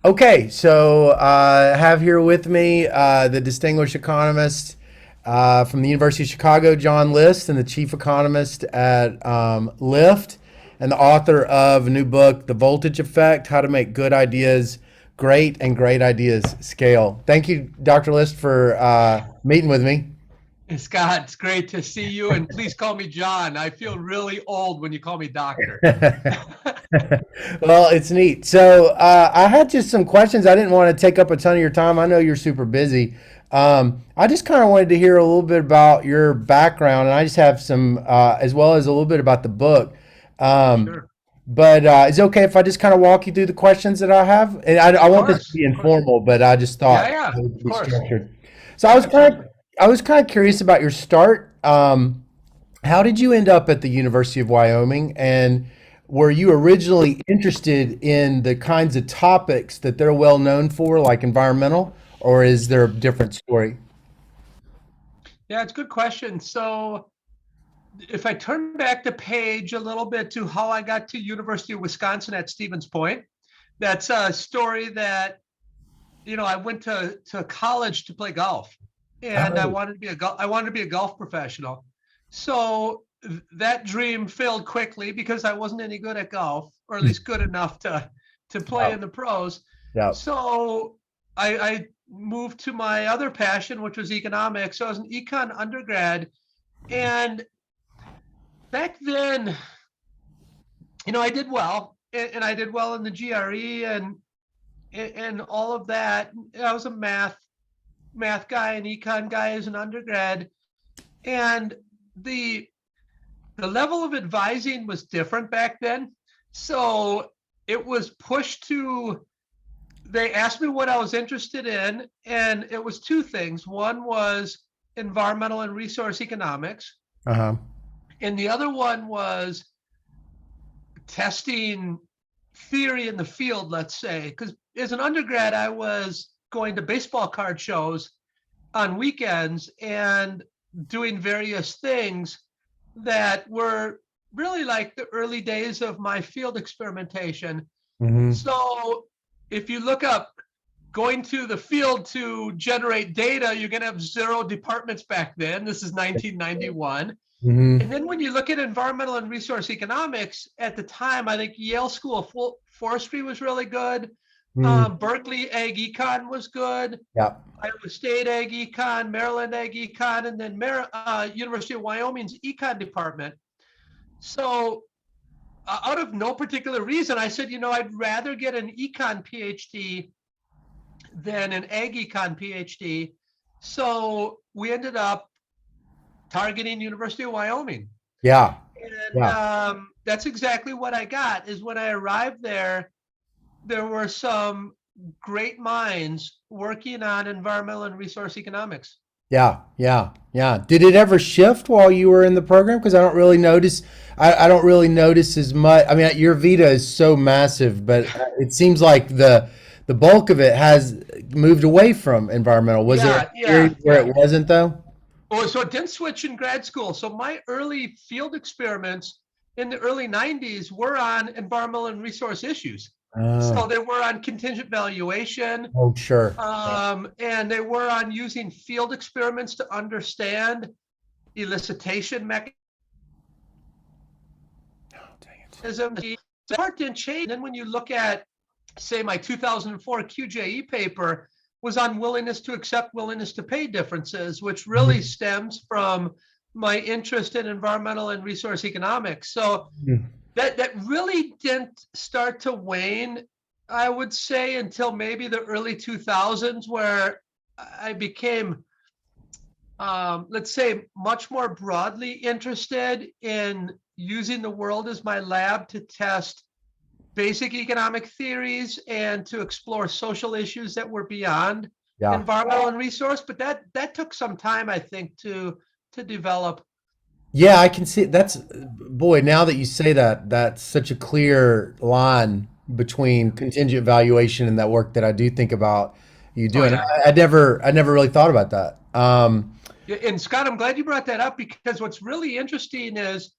Okay, so I have here with me the distinguished economist from the University of Chicago, John List, and the chief economist at Lyft, and the author of a new book, The Voltage Effect: How to Make Good Ideas Great and Great Ideas Scale. Thank you, Dr. List, for meeting with me. Scott, it's great to see you. And please call me John. I feel really old when you call me doctor. Well, it's neat. So I had just some questions. I didn't want to take up a ton of your time. I know you're super busy. I just kind of wanted to hear a little bit about your background, and I just have some, as well as a little bit about the book. Um, Sure. but is it okay if I just kind of walk you through the questions that I have? And I Of want this to course. be Of course. informal, but I just Yeah, thought yeah. it would Of be course. structured. So Absolutely. I was kind of curious about your start. How did you end up at the University of Wyoming? And were you originally interested in the kinds of topics that they're well known for, like environmental, or is there a different story? Yeah, it's a good question. So if I turn back the page a little bit to how I got to University of Wisconsin at Stevens Point, that's a story that, I went to college to play golf and Oh, I wanted to be a golf professional. So that dream failed quickly because I wasn't any good at golf, or at least good enough to play yeah, in the pros. yeah. So I moved to my other passion, which was economics. So I was an econ undergrad, and back then, I did well, and I did well in the GRE and all of that. I was a math guy and econ guy as an undergrad, and the the level of advising was different back then. So it was pushed to, they asked me what I was interested in, and it was two things. One was environmental and resource economics, Uh-huh. and the other one was testing theory in the field, let's say. Because as an undergrad, I was going to baseball card shows on weekends and doing various things that were really like the early days of my field experimentation. Hmm. So if you look up going to the field to generate data, you're going to have zero departments back then. This is 1991. Hmm. And then when you look at environmental and resource economics at the time, I think Yale School of Forestry was really good. Hmm. Berkeley Ag Econ was good. Yeah. Iowa State Ag Econ, Maryland Ag Econ, and then University of Wyoming's Econ department. So, out of no particular reason, I said, I'd rather get an Econ PhD than an Ag Econ PhD. So we ended up targeting University of Wyoming, Yeah. and Yeah. that's exactly what I got. Is when I arrived there, there were some great minds working on environmental and resource economics. Yeah, yeah, yeah. Did it ever shift while you were in the program? Because I don't really notice. I don't really notice as much. I mean, your Vita is so massive, but it seems like the bulk of it has moved away from environmental. Was there Yeah, a yeah, period where yeah. it wasn't though? Oh, so it didn't switch in grad school. So my early field experiments in the early 90s were on environmental and resource issues. So Oh, they were on contingent valuation, oh, sure. Yeah. and they were on using field experiments to understand elicitation Oh, dang it. mechanisms. The part didn't change. And then when you look at, say, my 2004 QJE paper was on willingness to accept, willingness to pay differences, which really Mhm. stems from my interest in environmental and resource economics. So that really didn't start to wane, I would say, until maybe the early 2000s, where I became, let's say, much more broadly interested in using the world as my lab to test basic economic theories and to explore social issues that were beyond Yeah. environmental and resource. But that took some time, I think, to develop. Yeah, I can see that's boy, now that you say that, that's such a clear line between contingent valuation and that work that I do think about you Oh doing. yeah. I never really thought about that. Yeah, and Scott, I'm glad you brought that up, because what's really interesting is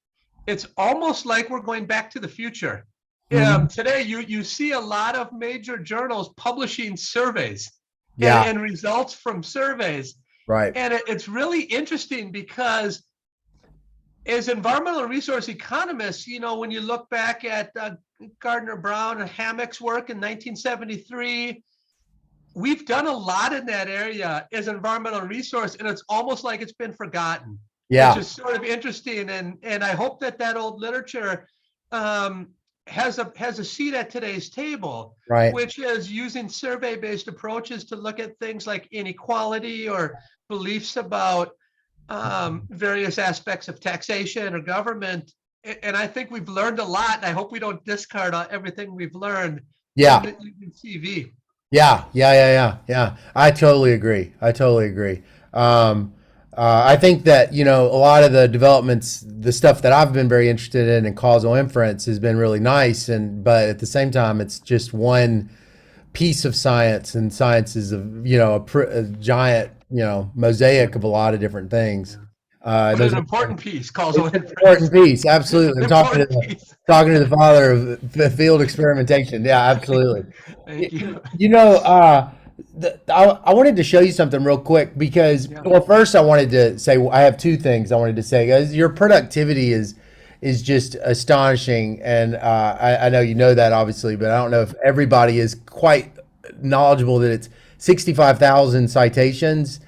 it's almost like we're going back to the future. Mhm. Today you see a lot of major journals publishing surveys Yeah. and results from surveys. Right. And it's really interesting because as environmental resource economists, when you look back at Gardner Brown and Hammock's work in 1973, we've done a lot in that area as environmental resource, and it's almost like it's been forgotten, which Yeah. is sort of interesting. And I hope that old literature has a seat at today's table, Right. which is using survey-based approaches to look at things like inequality or beliefs about various aspects of taxation or government. And I think we've learned a lot, and I hope we don't discard everything we've learned Yeah. in CV. Yeah, yeah. I totally agree. I totally agree. I think that, a lot of the developments, the stuff that I've been very interested in causal inference has been really nice. But at the same time, it's just one piece of science, and science is a giant, mosaic of a lot of different things. Yeah. But There's an important piece, causal It's an inference. important piece. Absolutely. I'm talking to Important the piece. talking to the father of the field experimentation. Yeah, absolutely. Thank You, you. you know, I wanted to show you something real quick because, Yeah. well, first I wanted to say I have two things I wanted to say. Guys, your productivity is just astonishing, and I know you know that obviously, but I don't know if everybody is quite knowledgeable that it's 65,000 citations,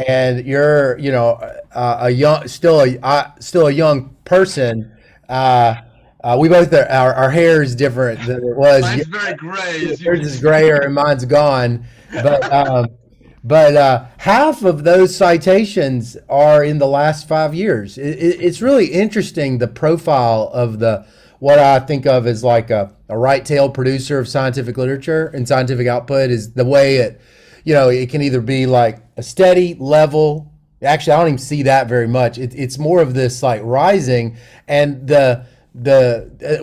and you're a young still a young person. Uh, we both our hair is different than it was. Mine's very gray, as you Yours can is see. grayer and mine's gone. But half of those citations are in the last 5 years. It's really interesting, the profile of the what I think of as like a right-tailed producer of scientific literature and scientific output is the way it can either be like a steady level. Actually, I don't even see that very much. It's more of this like rising, and the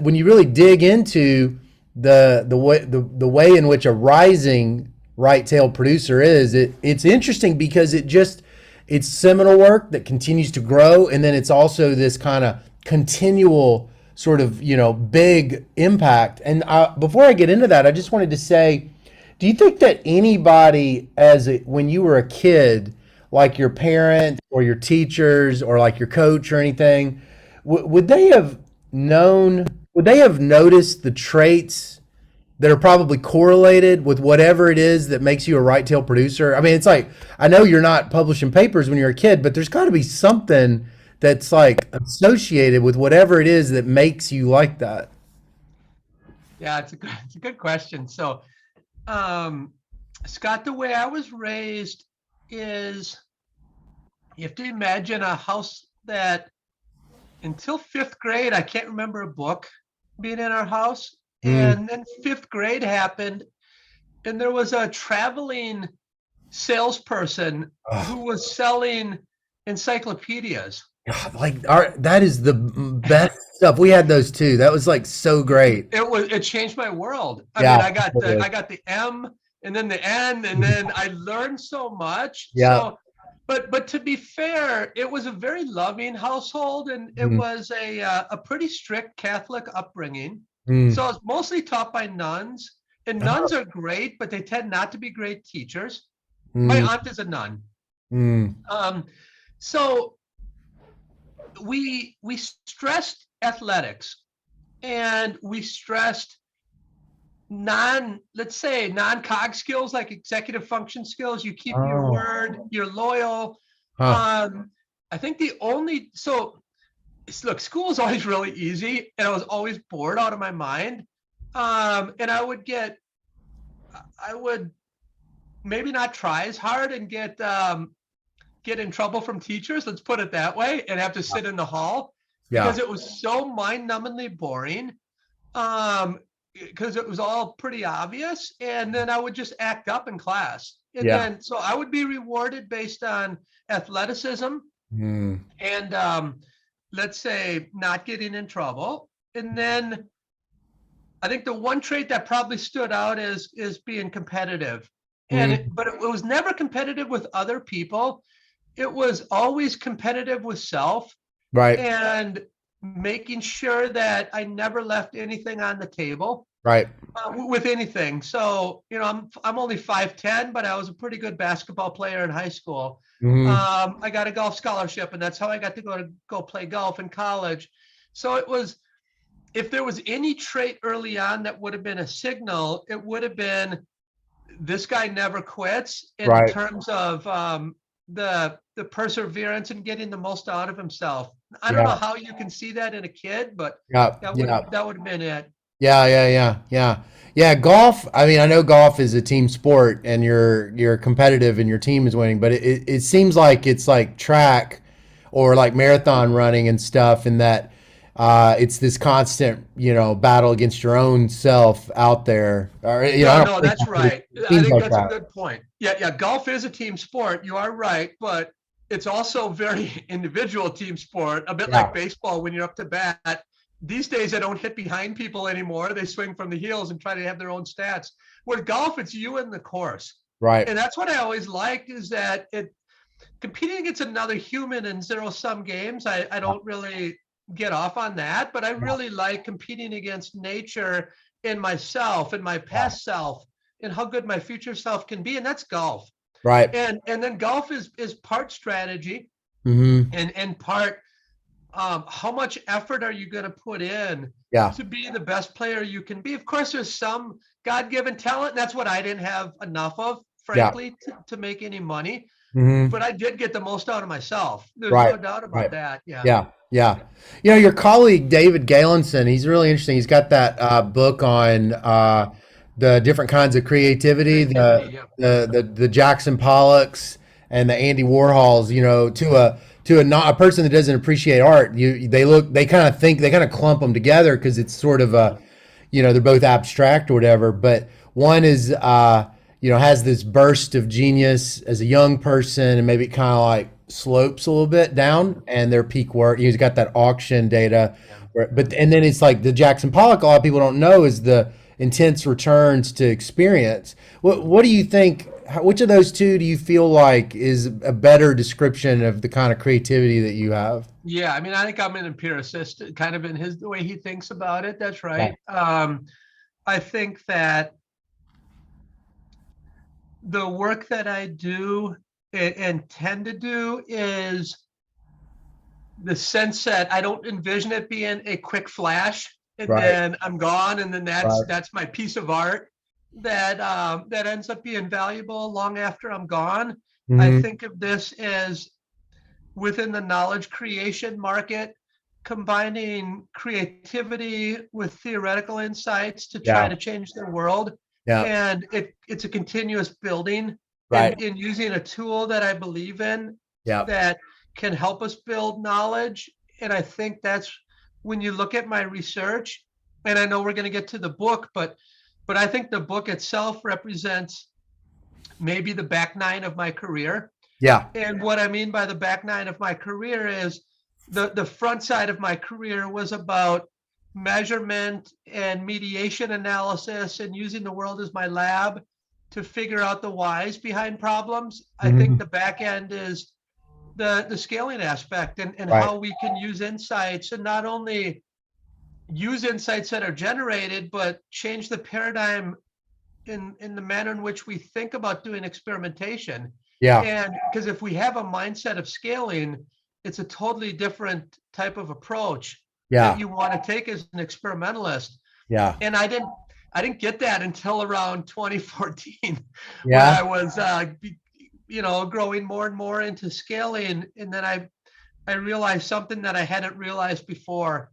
when you really dig into the way in which a rising right-tailed producer is, it's interesting because it's seminal work that continues to grow, and then it's also this kind of continual sort of big impact. And before I get into that, I just wanted to say, do you think that anybody when you were a kid, like your parents or your teachers or like your coach or anything, would they have known? Would they have noticed the traits that are probably correlated with whatever it is that makes you a right-tailed producer? I mean, it's like, I know you're not publishing papers when you're a kid, but there's got to be something that's like associated with whatever it is that makes you like that. Yeah, it's a good question. So, um, Scott, the way I was raised is you have to imagine a house that until fifth grade, I can't remember a book being in our house. Mm. And then fifth grade happened, and there was a traveling salesperson who Oh, was selling encyclopedias. God, like that is the best stuff. We had those too. That was like so great. It changed my world. I mean, Yeah. I got the M and then the N, and then I learned so much. Yeah. So, but to be fair, it was a very loving household, and it Mm. was a pretty strict Catholic upbringing. So Mm. I was mostly taught by nuns, and nuns are great, but they tend not to be great teachers. My Mm. aunt is a nun. Mm. Um, so we stressed athletics, and we stressed let's say non-cog skills like executive function skills. You keep your Oh. word, you're loyal. Huh. I think look, school is always really easy, and I was always bored out of my mind. And I would maybe not try as hard and get in trouble from teachers, let's put it that way, and have to sit in the hall Yeah. because it was so mind-numbingly boring. Um, because it was all pretty obvious, and then I would just act up in class. And Yeah. then so I would be rewarded based on athleticism Mm. and let's say not getting in trouble. And then I think the one trait that probably stood out is being competitive. Mm. But it was never competitive with other people. It was always competitive with self. Right. And making sure that I never left anything on the table Right. with anything. So, I'm only 5'10", but I was a pretty good basketball player in high school. Hmm. I got a golf scholarship, and that's how I got to go play golf in college. So it was, if there was any trait early on that would have been a signal, it would have been this guy never quits in Right. terms of the perseverance and getting the most out of himself. I don't know Yeah. how you can see that in a kid, but Yeah. that would Yeah. have been it. Yeah, yeah, yeah, yeah. Yeah, golf, I mean, I know golf is a team sport and you're competitive and your team is winning, but it seems like it's like track or like marathon running and stuff, and that it's this constant, battle against your own self out there. Or, I No, don't no, think that's it right. I seems think like that's a that. good point. Yeah, yeah. Golf is a team sport. You are right, but it's also very individual team sport, a bit like Yeah, baseball when you're up to bat. These days, they don't hit behind people anymore. They swing from the heels and try to have their own stats. With golf, it's you and the course. right. And that's what I always liked, is that competing against another human in zero-sum games, I don't really get off on that, but I Yeah, really like competing against nature in myself, in my yeah. past self, and how good my future self can be, and that's golf. Right. And then golf is part strategy Hmm. and part, how much effort are you going to put in Yeah, to be the best player you can be? Of course, there's some God-given talent. And that's what I didn't have enough of, yeah. frankly, to make any money. Hmm. But I did get the most out of myself. There's Right, no doubt about right. that. Yeah. Yeah, yeah. Your colleague David Galenson, he's really interesting. He's got that book on the different kinds of creativity, Creativity. the Yeah. the Jackson Pollocks and the Andy Warhols. To a not a person that doesn't appreciate art, they kind of think they kind of clump them together because it's sort of a, they're both abstract or whatever. But one is has this burst of genius as a young person, and maybe it kind of like slopes a little bit down, and their peak work. He's got that auction data, Yeah. but and then it's like the Jackson Pollock. A lot of people don't know is the intense returns to experience. What do you think? Which of those two do you feel like is a better description of the kind of creativity that you have? Yeah. I mean, I think I'm an empiricist, kind of in the way he thinks about it. That's Yeah. right. I think that the work that I do and tend to do is the sense that I don't envision it being a quick flash and Right. then I'm gone, and then Right. that's my piece of art that ends up being valuable long after I'm gone. I Hmm. think of this as within the knowledge creation market, combining creativity with theoretical insights to try Yeah. to change the world. Yeah. And it's a continuous building, Right. and in using a tool that I believe in Yeah. that can help us build knowledge. And I think that's when you look at my research, and I know we're going to get to the book, but I think the book itself represents maybe the back nine of my career. Yeah. And what I mean by the back nine of my career is the front side of my career was about measurement and mediation analysis and using the world as my lab to figure out the whys behind problems. I think Hmm. the back end is the scaling aspect, and Right. how we can use insights, and not only use insights that are generated, but change the paradigm in the manner in which we think about doing experimentation. Yeah. And because if we have a mindset of scaling, it's a totally different type of approach that Yeah. you want to take as an experimentalist. Yeah. And I didn't get that until around 2014 when Yeah. I was growing more and more into scaling, and then I realized something that I hadn't realized before.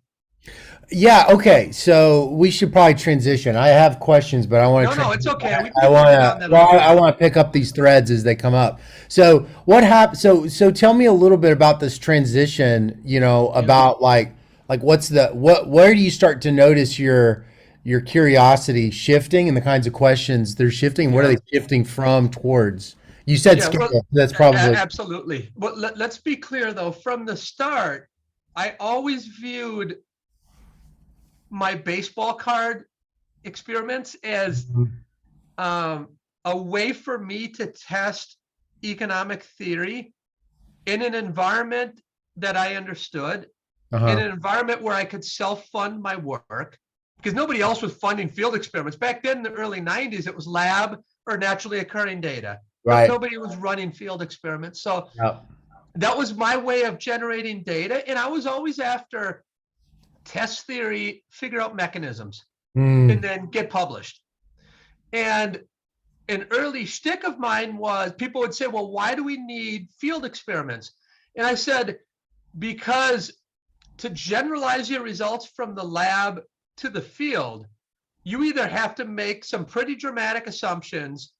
Yeah, okay. So we should probably transition. I have questions, but I want No, to no, it's transition. okay. We can I want continue down that to other I path. want to pick up these threads as they come up. So what happened? So tell me a little bit about this transition, Yeah. about like where do you start to notice your curiosity shifting and the kinds of questions they're shifting? What are Yeah. they shifting from towards? You said Yeah. Well, scale. That's probably absolutely. But let's be clear, though, from the start, I always viewed my baseball card experiments as Mhm. um, a way for me to test economic theory in an environment that I understood, in Uh-huh. an environment where I could self-fund my work, because nobody else was funding field experiments. Back then in the early 90s, it was lab or naturally occurring data. Right. Nobody was running field experiments. So Yep. that was my way of generating data. And I was always after test theory, figure out mechanisms, and Mm. then get published. And an early shtick of mine was people would say, well, why do we need field experiments? And I said, because to generalize your results from the lab to the field, you either have to make some pretty dramatic assumptions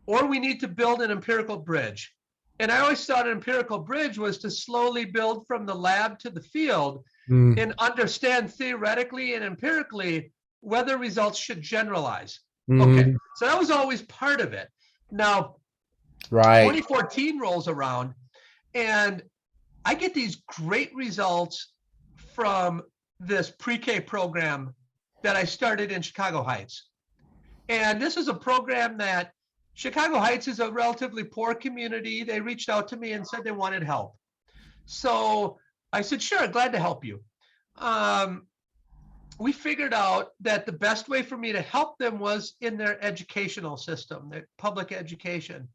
or we need to build an empirical bridge. And I always thought an empirical bridge was to slowly build from the lab to the field Mm. and understand theoretically and empirically whether results should generalize. Okay, Mm. so that was always part of it. Now, Right. 2014 rolls around and I get these great results from this pre-K program that I started in Chicago Heights. And this is a program that Chicago Heights is a relatively poor community. They reached out to me and said they wanted help. So I said, sure, glad to help you. We figured out that the best way for me to help them was in their educational system, their public education.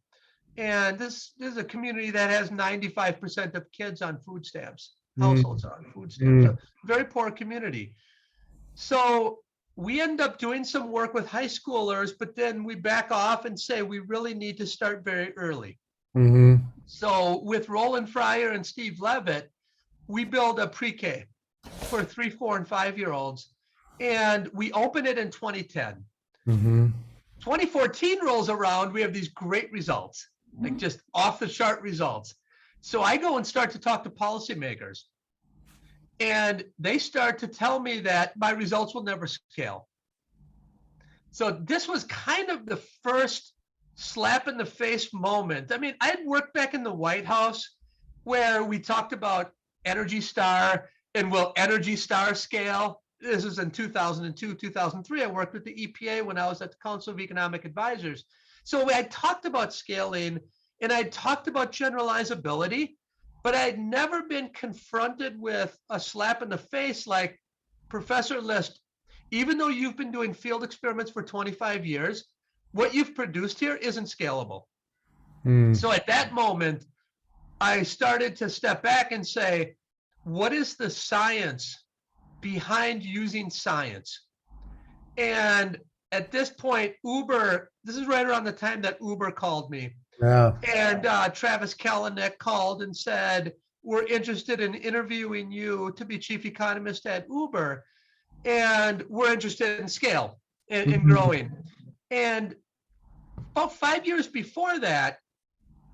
And this is a community that has 95% of kids on food stamps. Mm. Households are on food stamps. Mm. So very poor community. So we end up doing some work with high schoolers, but then we back off and say we really need to start very early. Mm-hmm. So with Roland Fryer and Steve Levitt, we build a pre-K for 3, 4, and 5-year-olds, and we open it in 2010. Mm-hmm. 2014 rolls around, we have these great results, like just off the chart results. So I go and start to talk to policymakers, and they start to tell me that my results will never scale. So this was kind of the first slap in the face moment. I mean, I had worked back in the White House where we talked about Energy Star and will Energy Star scale? This was in 2002, 2003. I worked with the EPA when I was at the Council of Economic Advisors. So I talked about scaling and I talked about generalizability, but I'd never been confronted with a slap in the face like, Professor List, even though you've been doing field experiments for 25 years, what you've produced here isn't scalable. Mm. So at that moment, I started to step back and say, what is the science behind using science? And at this point, Uber, this is right around the time that Uber called me. Yeah. And Travis Kalanick called and said, we're interested in interviewing you to be chief economist at Uber. And we're interested in scale and in Mm-hmm. growing. And about 5 years before that,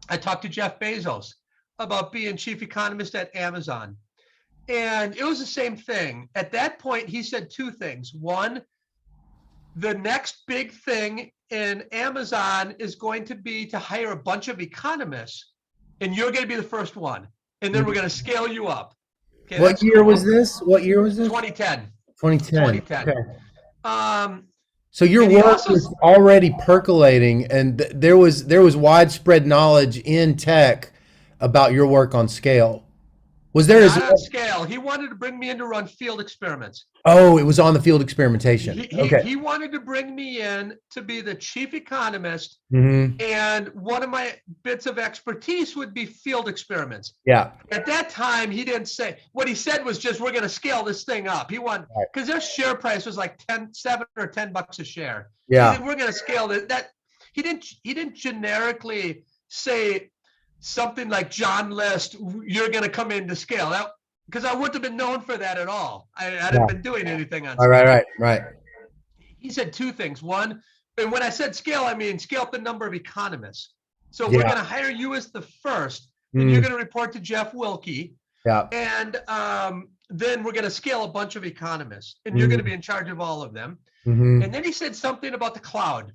I talked to Jeff Bezos about being chief economist at Amazon. And it was the same thing. At that point, he said two things. One, the next big thing in Amazon is going to be to hire a bunch of economists, and you're going to be the first one. And then we're going to scale you up. Okay, What that's year cool. was this? What year was this? 2010. 2010. 2010. Okay. So your And he work also, was already percolating, and there was widespread knowledge in tech about your work on scale. Was there as not on scale, he wanted to bring me in to run field experiments. Oh, it was on the field experimentation. Okay. He wanted to bring me in to be the chief economist, Mm-hmm. and one of my bits of expertise would be field experiments. Yeah. At that time, he didn't say, what he said was just, we're going to scale this thing up. He wanted, because their share price was like 7 or $10 a share. Yeah. He said, we're going to scale that. He didn't generically say something like, John List, you're going to come in to scale. That, because I wouldn't have been known for that at all. I hadn't been doing anything on All scale. right. He said two things. One, and when I said scale, I mean scale up the number of economists. So we're Yeah. going to hire you as the first, and you're going to report to Jeff Wilkie. Yeah. And then we're going to scale a bunch of economists, and you're going to be in charge of all of them. Mm-hmm. And then he said something about the cloud.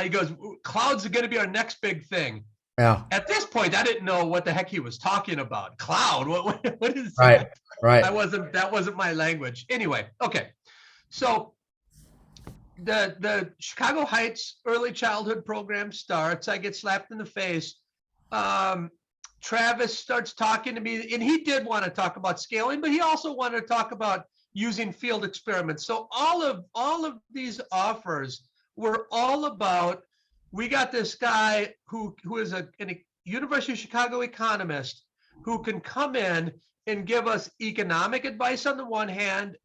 He goes, cloud's going to be our next big thing. Yeah. At this point, I didn't know what the heck he was talking about. Cloud, what is Right. that? Right. That wasn't my language. Anyway, okay. So the Chicago Heights early childhood program starts. I get slapped in the face. Travis starts talking to me, and he did want to talk about scaling, but he also wanted to talk about using field experiments. So all of these offers were all about, we got this guy who is a University of Chicago economist who can come in and give us economic advice on the one hand,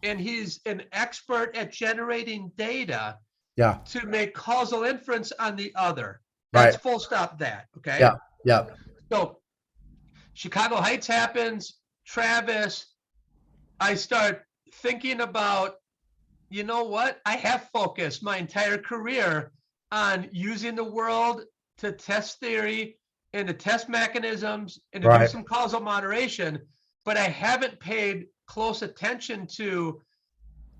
and he's an expert at generating data Yeah. to make causal inference on the other. Right. That's full stop that. Okay. Yeah. Yeah. So Chicago Heights happens, Travis, I start thinking about, you know what? I have focused my entire career on using the world to test theory and to test mechanisms and to do Right. some causal moderation, but I haven't paid close attention to,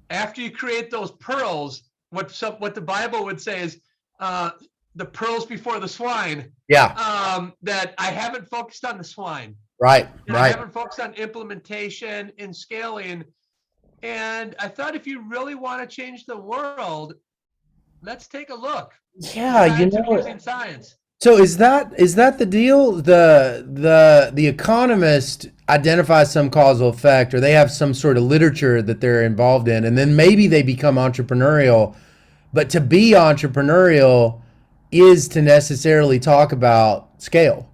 after you create those pearls, what the Bible would say is the pearls before the swine. Yeah. That I haven't focused on the swine. Right. And I Right. haven't focused on implementation and scaling. And I thought, if you really want to change the world, let's take a look. Yeah. You Science of know. using science. So is that the deal? The economist identifies some causal effect, or they have some sort of literature that they're involved in, and then maybe they become entrepreneurial. But to be entrepreneurial is to necessarily talk about scale.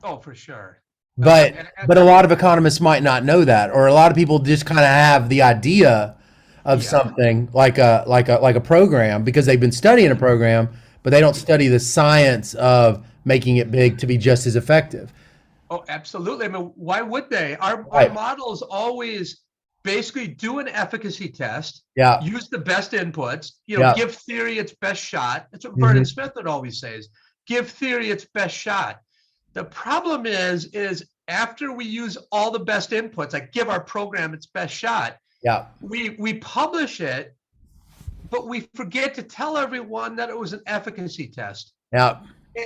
Oh, for sure. But And a lot of economists might not know that, or a lot of people just kind of have the idea of yeah. something like a program because they've been studying a program, but they don't study the science of making it big to be just as effective. Oh, absolutely. I mean, why would they? Our Right. models always basically do an efficacy test, Yeah. use the best inputs, Yeah. give theory its best shot. That's what Hmm. Vernon Smith would always say, is give theory its best shot. The problem is after we use all the best inputs, like give our program its best shot, Yeah. we publish it, but we forget to tell everyone that it was an efficacy test. Yeah.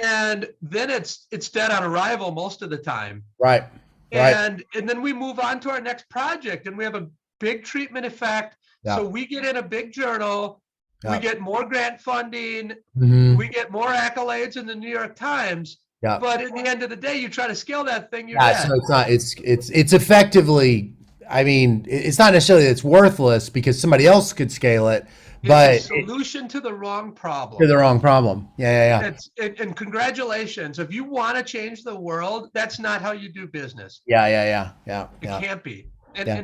And then it's dead on arrival most of the time. Right. Right. And then we move on to our next project, and we have a big treatment effect. Yeah. So we get in a big journal, we Yeah. get more grant funding, Hmm. we get more accolades in the New York Times. Yeah. But in the end of the day, you try to scale that thing, you're Yeah. dead. So it's not. It's effectively. I mean, it's not necessarily that it's worthless because somebody else could scale it, It's a but solution to the wrong to problem. the wrong problem. Yeah. Yeah. And congratulations. If you want to change the world, that's not how you do business. Yeah. Yeah. Yeah. Yeah. It Yeah. can't be. And Yeah.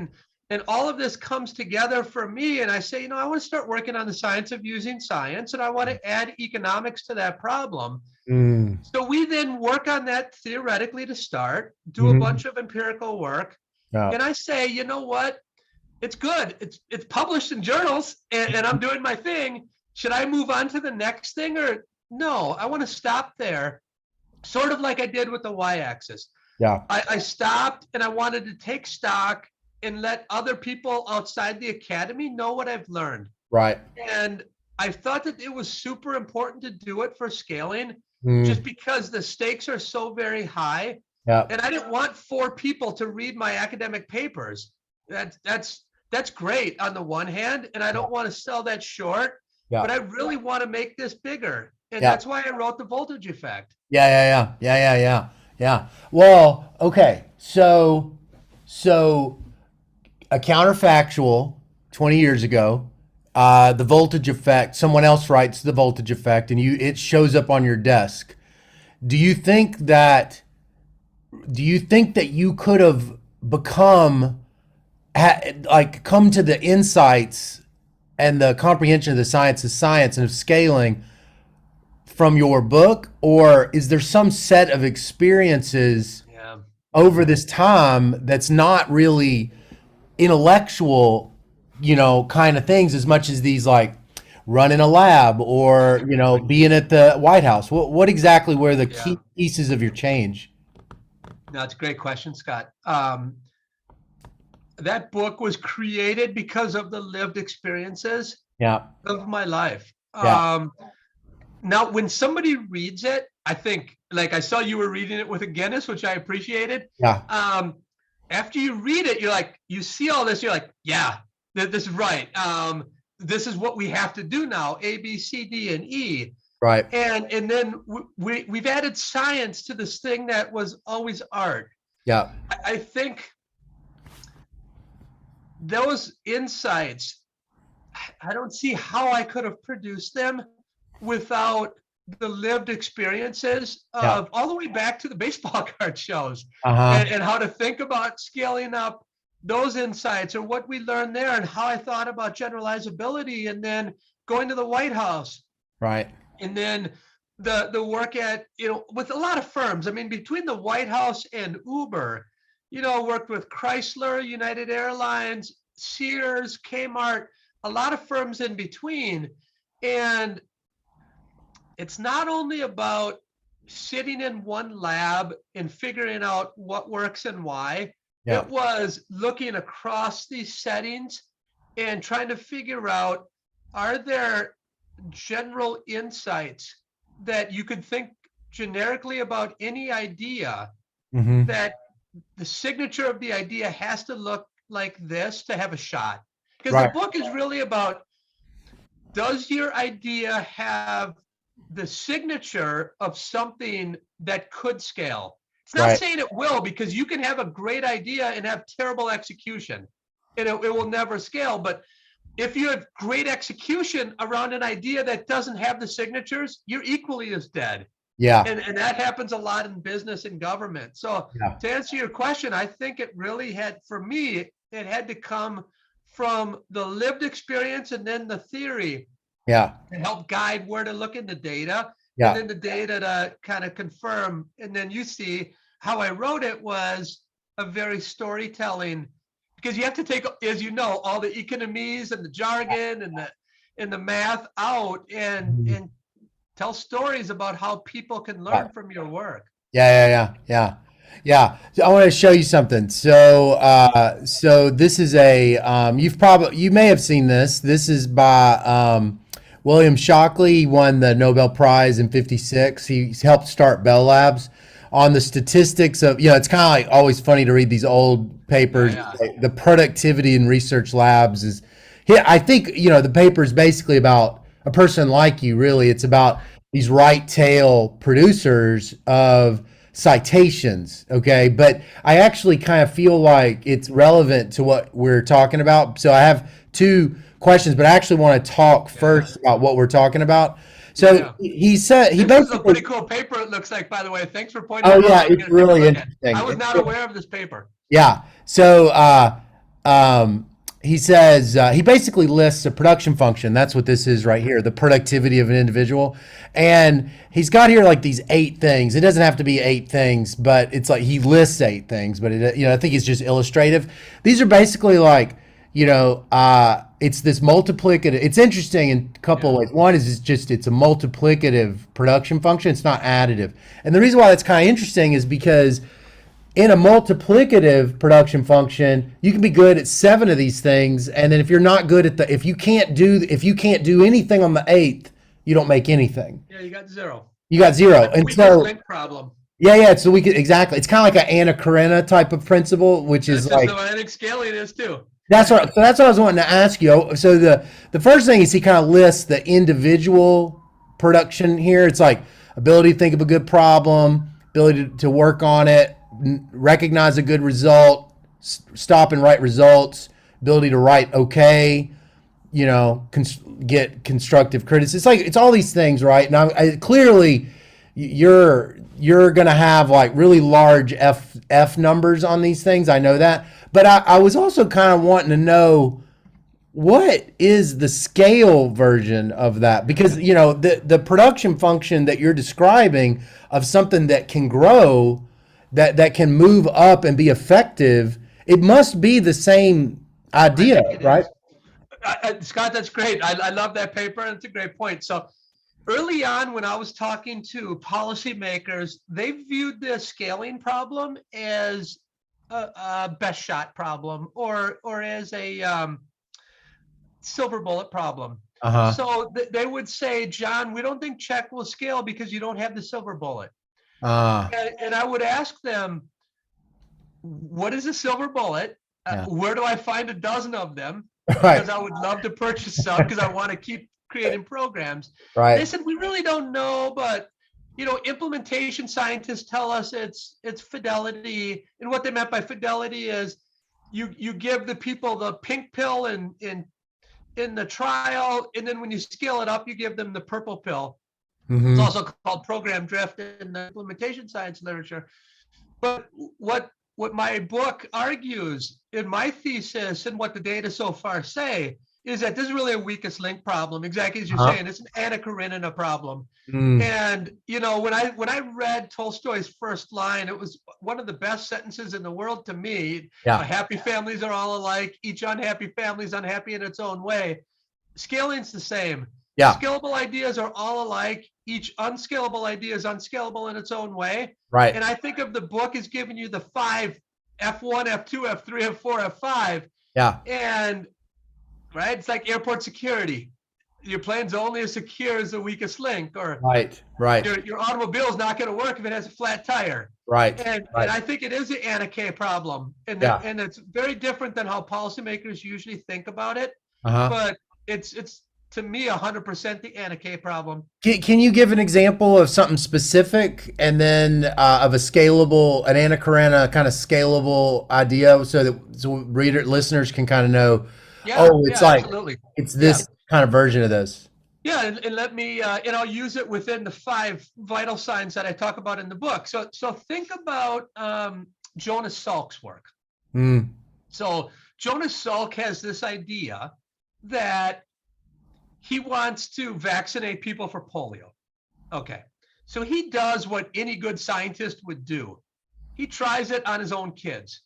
and all of this comes together for me. And I say, I want to start working on the science of using science, and I want to add economics to that problem. Mm. So we then work on that theoretically to start, do a Mhm. bunch of empirical work. Yeah. And I say, you know what? It's good. It's published in journals, and I'm doing my thing. Should I move on to the next thing, or no? I want to stop there, sort of like I did with the y-axis. Yeah. I stopped, and I wanted to take stock and let other people outside the academy know what I've learned. Right. And I thought that it was super important to do it for scaling, Mm. just because the stakes are so very high. Yeah. And I didn't want 4 people to read my academic papers. That's great on the one hand, and I don't want to sell that short, Yeah. but I really want to make this bigger. And Yeah. that's why I wrote The Voltage Effect. Yeah. Well, okay. So a counterfactual 20 years ago, the voltage effect, someone else writes the voltage effect and it shows up on your desk. Do you think that you could have come to the insights and the comprehension of the science and of scaling from your book, or is there some set of experiences Yeah. over this time that's not really intellectual, kind of things as much as these like running a lab or, being at the White House? What exactly were the key pieces of your change? No, it's a great question, Scott. That book was created because of the lived experiences Yeah. of my life. Yeah. Now, when somebody reads it, I think, like I saw you were reading it with a Guinness, which I appreciated. Yeah. After you read it, you're like, you see all this, you're like, yeah, this is right. This is what we have to do now, A, B, C, D, and E. Right. And then we've added science to this thing that was always art. Yeah. I think those insights, I don't see how I could have produced them without the lived experiences Yeah. of all the way back to the baseball card shows, Uh-huh. and how to think about scaling up those insights, or what we learned there, and how I thought about generalizability, and then going to the White House, Right. and then the work at, with a lot of firms. I mean, between the White House and Uber, worked with Chrysler, United Airlines, Sears, Kmart, a lot of firms in between. And it's not only about sitting in one lab and figuring out what works and why. Yeah. It was looking across these settings and trying to figure out, are there general insights that you could think generically about any idea, Mm-hmm. that the signature of the idea has to look like this to have a shot? Because the Right. book is really about, does your idea have the signature of something that could scale? It's not Right. saying it will, because you can have a great idea and have terrible execution, and it will never scale. But if you have great execution around an idea that doesn't have the signatures, you're equally as dead. Yeah. And that happens a lot in business and government. So Yeah. to answer your question, I think it really had, for me, it had to come from the lived experience and then the theory Yeah. to help guide where to look in the data, and Yeah. then the data to kind of confirm. And then you see how I wrote it was a very storytelling, because you have to take, as you know, all the economies and the jargon and the math out, Mhm. and tell stories about how people can Right. learn from your work. Yeah, yeah, yeah, yeah, yeah. So I want to show you something. So this is you may have seen this. This is by William Shockley. He won the Nobel Prize in '56. He helped start Bell Labs on the statistics of, it's kind of like always funny to read these old Yeah, papers. yeah. Like the productivity in research labs is, yeah, I think, the paper is basically about a person like you, really. It's about these right tail producers of citations. Okay. But I actually kind of feel like it's relevant to what we're talking about. So I have two questions, but I actually want to talk Yeah, first about what we're talking about. yeah, So yeah. he said, he This is a basically, pretty cool paper, it looks like, by the way. Thanks for pointing oh it out. yeah, I'm it's going to take a really look at it. I interesting. was not aware of this paper. Yeah. So um, he says, he basically lists a production function. That's what this is right here, the productivity of an individual. And he's got here like these 8 things. It doesn't have to be 8 things, but it's like he lists 8 things. But I think it's just illustrative. These are basically like, it's this multiplicative. It's interesting in a couple of Yeah. ways. One is it's a multiplicative production function. It's not additive. And the reason why that's kind of interesting is because in a multiplicative production function, you can be good at 7 of these things, and then if you're not good at if you can't do anything on the 8th, you don't make anything. Yeah, you got 0. You got 0. That's the And weakest so, link problem. yeah, yeah. So we could exactly. It's kind of like an Anna Karenina type of principle, which is That's just like what I think scaling is too. that's what I was wanting to ask you. So the first thing is he kind of lists the individual production here. It's like ability to think of a good problem, ability to work on it, recognize a good result, stop and write results, ability to write okay, get constructive criticism. It's like it's all these things, right? Now, clearly, you're gonna have like really large F numbers on these things. I know that, but I was also kind of wanting to know what is the scale version of that, because the production function that you're describing of something that can grow, that can move up and be effective, it must be the same I idea, think it right? is. Scott, that's great. I love that paper, and it's a great point. So early on, when I was talking to policymakers, they viewed the scaling problem as a best shot problem, or as a silver bullet problem. Uh-huh. So they would say, John, we don't think check will scale because you don't have the silver bullet. uh And I would ask them, what is a silver bullet? yeah. Where do I find a dozen of them? Right. Because I would love to purchase some, because I want to keep creating programs. They Right. said, we really don't know, but implementation scientists tell us it's fidelity. And what they meant by fidelity is you give the people the pink pill in the trial, and then when you scale it up, you give them the purple pill. It's Mm-hmm. also called program drift in the implementation science literature. But what my book argues in my thesis and what the data so far say is that this is really a weakest link problem, exactly as you're Uh-huh. saying. It's an Anna Karenina problem. Mm. And when I read Tolstoy's first line, it was one of the best sentences in the world to me. Yeah. Happy families are all alike. Each unhappy family is unhappy in its own way. Scaling's the same. Yeah. Scalable ideas are all alike. Each unscalable idea is unscalable in its own way. Right. And I think of the book as giving you the 5 F1, F2, F3, F4, F5. Yeah. And right, it's like airport security. Your plane's only as secure as the weakest link, or Right. Right. your automobile is not going to work if it has a flat tire. Right. And I think it is the Anna K problem. And it's very different than how policymakers usually think about it. Uh-huh. But it's to me 100% the Anna K problem. Can you give an example of something specific, and then of an Anna Karenina kind of scalable idea, so listeners can kind of know, Absolutely. it's this kind of version of this. Yeah, and let me, and I'll use it within the 5 vital signs that I talk about in the book. So think about Jonas Salk's work. Mm. So Jonas Salk has this idea that he wants to vaccinate people for polio. Okay, so he does what any good scientist would do. He tries it on his own kids.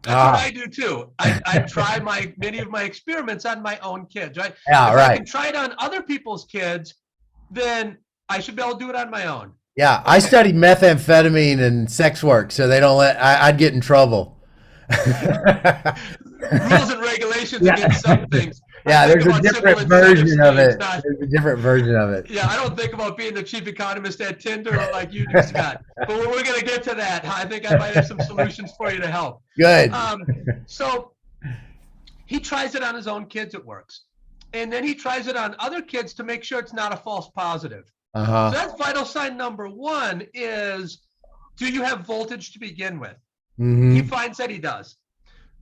That's what I do too. I try many of my experiments on my own kids, right? Yeah, if I can try it on other people's kids, then I should be able to do it on my own. Yeah, okay. I studied methamphetamine and sex work, so they don't I'd get in trouble. Rules and regulations against some things. Yeah, there's a different version of it. There's a different version of it. Yeah, I don't think about being the chief economist at Tinder like you do, Scott. But we're going to get to that. I think I might have some solutions for you to help. Good. So he tries it on his own kids. It works. And then he tries it on other kids to make sure it's not a false positive. Uh-huh. So that's vital sign number 1 is, do you have voltage to begin with? Mm-hmm. He finds that he does.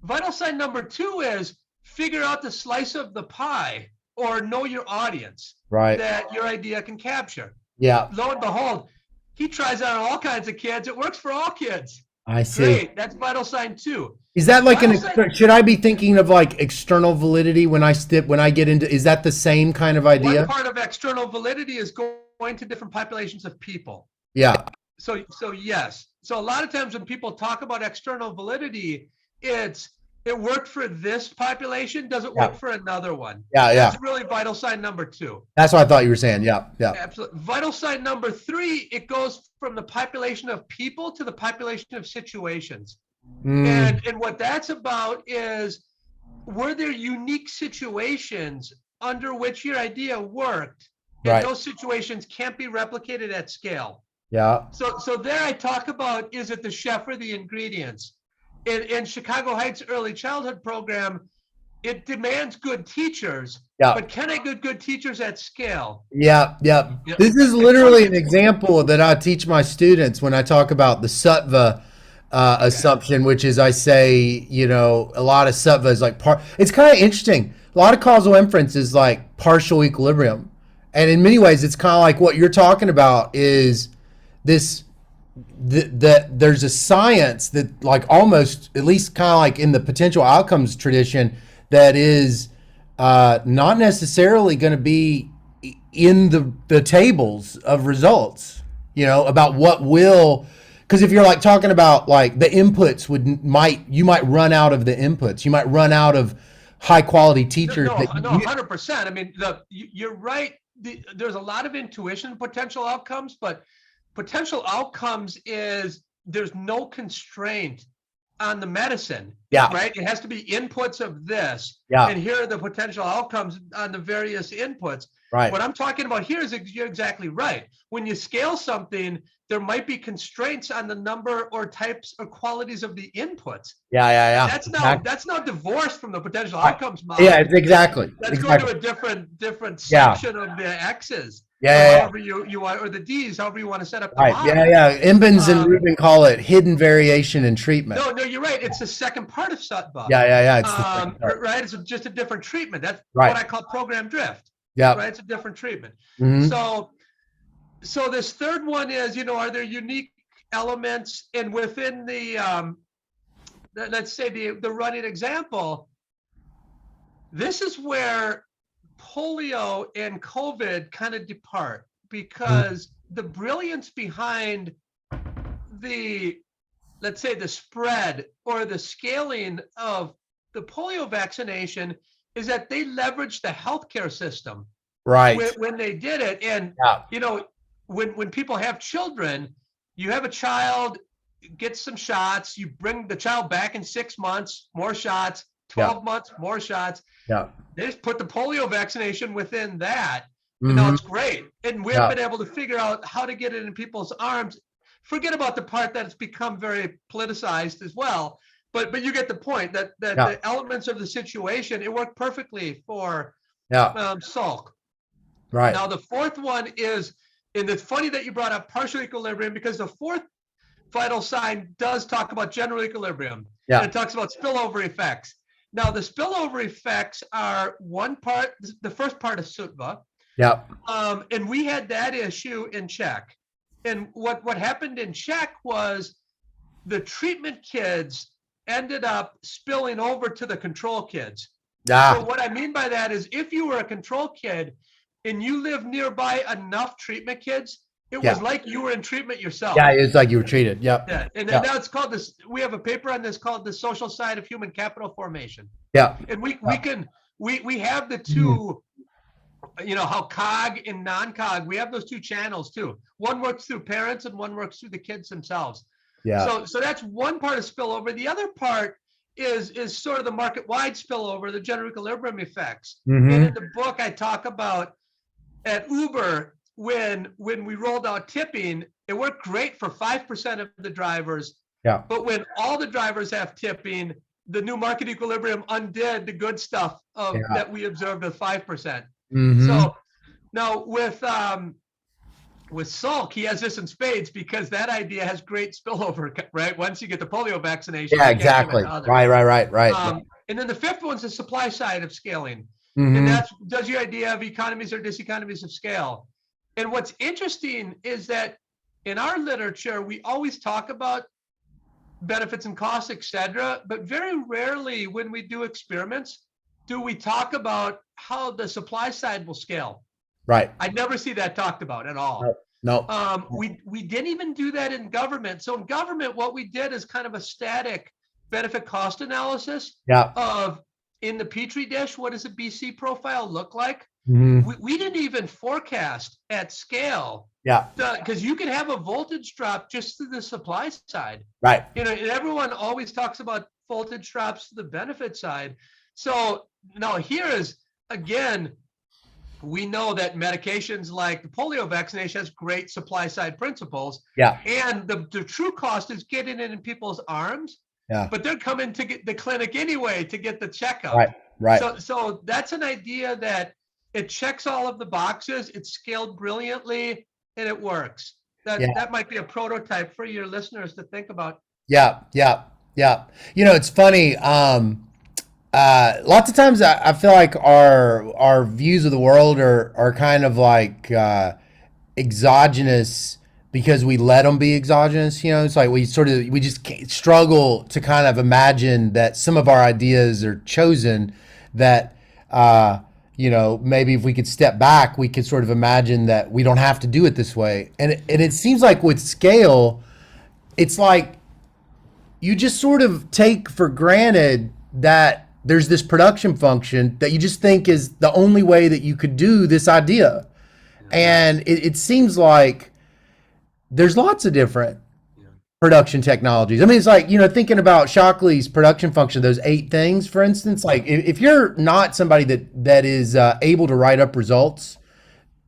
Vital sign number 2 is, figure out the slice of the pie, or know your audience, right, that your idea can capture. Yeah. Lo and behold, he tries out on all kinds of kids. It works for all kids. I see. Great. That's vital sign 2. Is that like should I be thinking of like external validity when I get into, is that the same kind of idea? One part of external validity is going to different populations of people. Yeah. So yes. So a lot of times when people talk about external validity, it worked for this population. Does it work for another one? Yeah, That's really vital sign number 2. That's what I thought you were saying. Yeah. Absolutely. Vital sign number 3, it goes from the population of people to the population of situations. And what that's about is, were there unique situations under which your idea worked? And those situations can't be replicated at scale. Yeah. So there I talk about, is it the chef or the ingredients? In Chicago Heights early childhood program, it demands good teachers, but can I get good teachers at scale? Yeah. This is literally an example that I teach my students when I talk about the Sattva assumption, which is, I say, a lot of Sattva is like it's kind of interesting. A lot of causal inference is like partial equilibrium. And in many ways, it's kind of like what you're talking about is this, that there's a science that, like, almost, at least kind of like in the potential outcomes tradition, that is not necessarily going to be in the tables of results, about what will, because if you're like talking about like the inputs you might run out of the inputs. You might run out of high quality teachers. No, 100%. I mean, you're right. There's a lot of intuition in potential outcomes, but potential outcomes is, there's no constraint on the medicine. Yeah. Right. It has to be inputs of this. Yeah. And here are the potential outcomes on the various inputs. Right. What I'm talking about here is you're exactly right. When you scale something, there might be constraints on the number or types or qualities of the inputs. Yeah. Yeah. And Yeah. Exactly. that's now divorced from the potential Right. outcomes Yeah. model. It's exactly. That's going to Exactly. a different Yeah. section of the X's, Yeah. or Yeah. Yeah. however you want, or the D's, however you want to set up the Right. Yeah. model. Yeah. Embens and Um, Rubin call it hidden variation in treatment. no, you're right. It's the second part of Sutba. Yeah. Yeah. Yeah. It's the second part. Right? It's just a different treatment. That's what Right. I call program drift. Yeah. Right? It's a different treatment. Hmm. So this third one is, are there unique elements, and within the let's say the running example, this is where polio and COVID kind of depart, because the brilliance behind the, let's say, the spread or the scaling of the polio vaccination is that they leveraged the healthcare system Right. when they did it. And, Yeah. when people have children, you have a child, get some shots, you bring the child back in 6 months, more shots, 12 months, more shots. Yeah. They just put the polio vaccination within that. And Hmm. now it's great. And we Yeah. have been able to figure out how to get it in people's arms. Forget about the part that it's become very politicized as well. But you get the point that Yeah. the elements of the situation, it worked perfectly for Yeah. Salk. Right. Now, the fourth one is, and it's funny that you brought up partial equilibrium, because the fourth vital sign does talk about general equilibrium. Yeah. And it talks about spillover effects. Now, the spillover effects are one part, the first part of Sutva. Yeah. And we had that issue in Czech. And what happened in Czech was the treatment kids ended up spilling over to the control kids. So what I mean by that is, if you were a control kid and you live nearby enough treatment kids, it was like you were in treatment yourself. Yeah. It's like you were treated. Yep. Yeah. And now it's called this. We have a paper on this called the social side of human capital formation. Yeah. And we have the two, how COG and non-COG, we have those two channels too. One works through parents and one works through the kids themselves. Yeah. So that's one part of spillover. The other part is sort of the market-wide spillover, the general equilibrium effects. Mhm. And in the book, I talk about at Uber, when we rolled out tipping, it worked great for 5% of the drivers. Yeah. But when all the drivers have tipping, the new market equilibrium undid the good stuff that we observed with 5%. Mhm. So now with Salk, he has this in spades, because that idea has great spillover, right? Once you get the polio vaccination. Yeah. you can't give it Exactly. to others. Right. And then the fifth one's the supply side of scaling. Mhm. And that's, does your idea of economies or diseconomies of scale. And what's interesting is that in our literature, we always talk about benefits and costs, et cetera, but very rarely when we do experiments, do we talk about how the supply side will scale. Right. I never see that talked about at all. No. We didn't even do that in government. So in government, what we did is kind of a static benefit cost analysis Yeah. of, in the Petri dish, what does a BC profile look like? Mhm. We didn't even forecast at scale, Yeah. because you can have a voltage drop just to the supply side. Right. And everyone always talks about voltage drops to the benefit side. So now here is, again, we know that medications like the polio vaccination has great supply side principles. Yeah. And the true cost is getting it in people's arms. Yeah. But they're coming to get the clinic anyway to get the checkup. Right. So that's an idea that it checks all of the boxes. It's scaled brilliantly, and it works. That might be a prototype for your listeners to think about. Yeah. It's funny. Lots of times I feel like our views of the world are kind of like exogenous because we let them be exogenous. It's like we just struggle to kind of imagine that some of our ideas are chosen, that maybe if we could step back, we could sort of imagine that we don't have to do it this way. And it seems like with scale, it's like you just sort of take for granted that there's this production function that you just think is the only way that you could do this idea. And it seems like there's lots of different production technologies. I mean, it's like, thinking about Shockley's production function, those 8 things, for instance, like if you're not somebody that is able to write up results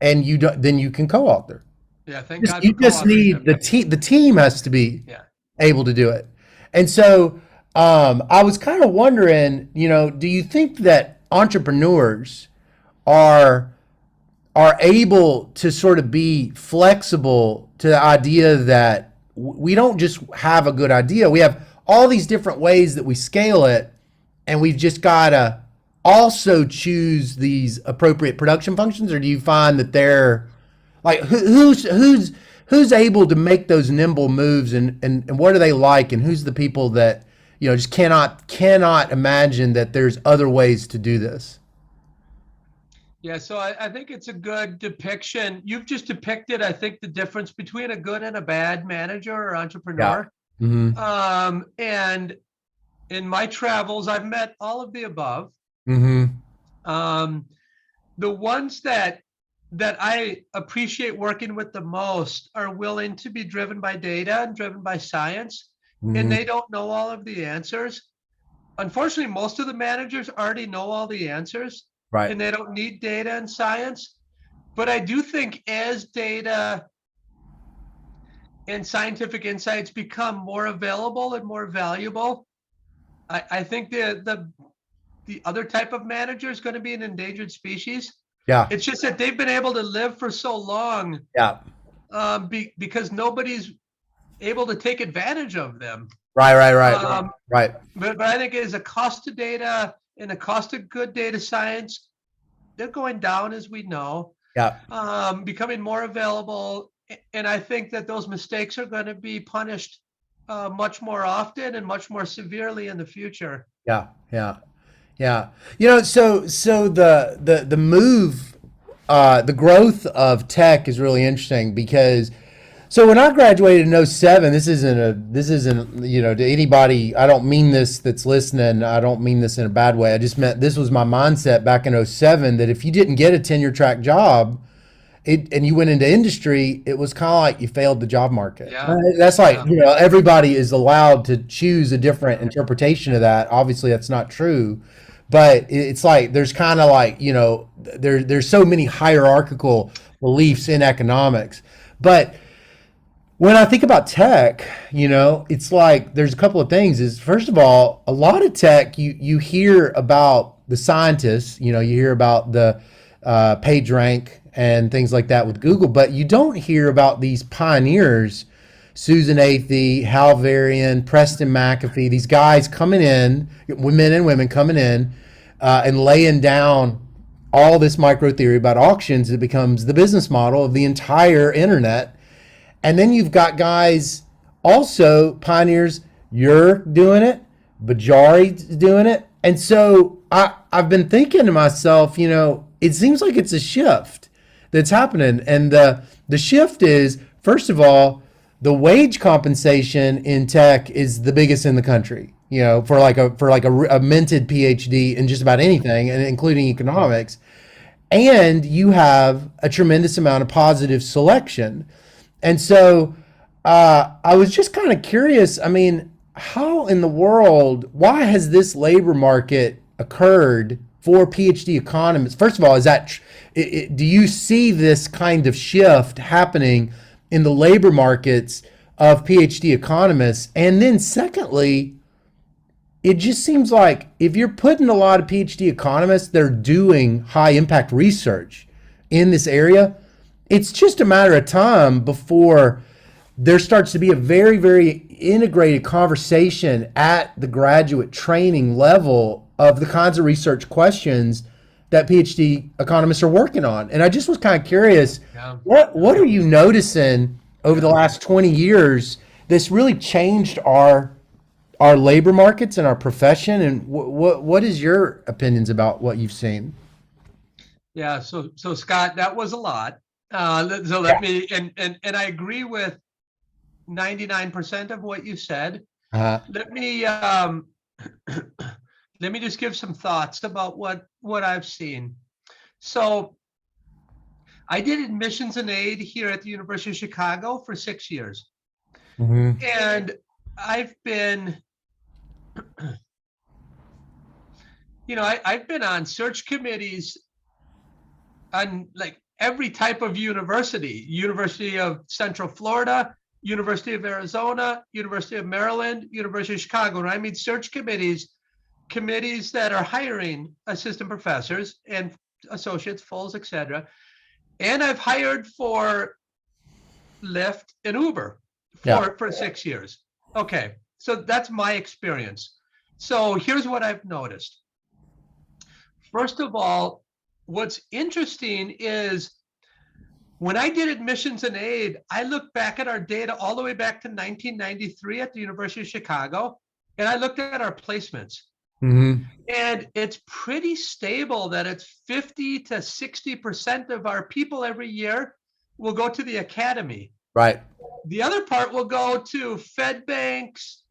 and you don't, then you can co-author. Yeah, thank God You for just need co-authorship. the team has to be Yeah. able to do it. And so I was kind of wondering, do you think that entrepreneurs are able to sort of be flexible to the idea that we don't just have a good idea. We have all these different ways that we scale it, and we've just got to also choose these appropriate production functions? Or do you find that they're like who's able to make those nimble moves, and what are they like, and who's the people that just cannot imagine that there's other ways to do this? Yeah, so I think it's a good depiction. You've just depicted, I think, the difference between a good and a bad manager or Yeah. entrepreneur. Mm-hmm. And in my travels, I've met all of the above. Mm-hmm. Um, the ones that I appreciate working with the most are willing to be driven by data and driven by science, and Mm-hmm. they don't know all of the answers. Unfortunately, most of the managers already know all the answers, Right. and they don't need data and science. But I do think as data and scientific insights become more available and more valuable, I think the other type of manager is going to be an endangered species. Yeah. It's just that they've been able to live for so long, Yeah. because nobody's able to take advantage of them. Right. Right. Right. Um, Right. but I think as a cost of data and the cost of good data science, they're going down, as we know, Yeah. becoming more available. And I think that those mistakes are going to be punished much more often and much more severely in the future. Yeah. Yeah. Yeah. So the move, the growth of tech is really interesting because so when I graduated in '07, this isn't, to anybody, I don't mean this that's listening, I don't mean this in a bad way. I just meant this was my mindset back in '07, that if you didn't get a tenure track job, and you went into industry, it was kind of like you failed the job market. Yeah, That's like, yeah, everybody is allowed to choose a different interpretation of that. Obviously, that's not true, but it's like there's kind of like, there's so many hierarchical beliefs in economics. But when I think about tech, it's like there's a couple of things. Is first of all, a lot of tech you hear about the scientists, you hear about the PageRank and things like that with Google, but you don't hear about these pioneers, Susan Athey, Hal Varian, Preston McAfee, these guys coming in, men and women coming in, and laying down all this micro theory about auctions that becomes the business model of the entire internet. And then you've got guys, also pioneers. You're doing it, Bajari's doing it. And so I've been thinking to myself, it seems like it's a shift that's happening. And the shift is, first of all, the wage compensation in tech is the biggest in the country. For like a minted PhD in just about anything, and including economics. And you have a tremendous amount of positive selection. And so I was just kind of curious. I mean, how in the world, why has this labor market occurred for PhD economists? First of all, is that do you see this kind of shift happening in the labor markets of PhD economists? And then secondly, it just seems like if you're putting a lot of PhD economists, they're doing high impact research in this area, it's just a matter of time before there starts to be a very, very integrated conversation at the graduate training level of the kinds of research questions that PhD economists are working on. And I just was kind of curious, yeah, what are you noticing over the yeah. last 20 years that's really changed our labor markets and our profession? And what is your opinions about what you've seen? Yeah, so Scott, that was a lot. So Yeah. let me and I agree with 99% of what you said. Uh, Let me let me just give some thoughts about what I've seen. So I did admissions and aid here at the University of Chicago for 6 years, mhm. and I've been, I've been on search committees on like every type of university, University of Central Florida, University of Arizona, University of Maryland, University of Chicago. And I mean search committees that are hiring assistant professors and associates, fulls, etc. And I've hired for Lyft and Uber for 6 years. Okay, so that's my experience. So here's what I've noticed. First of all, what's interesting is when I did admissions and aid, I looked back at our data all the way back to 1993 at the University of Chicago, and I looked at our placements. Mm-hmm. And it's pretty stable that it's 50 to 60% of our people every year will go to the academy. Right. The other part will go to Fed banks,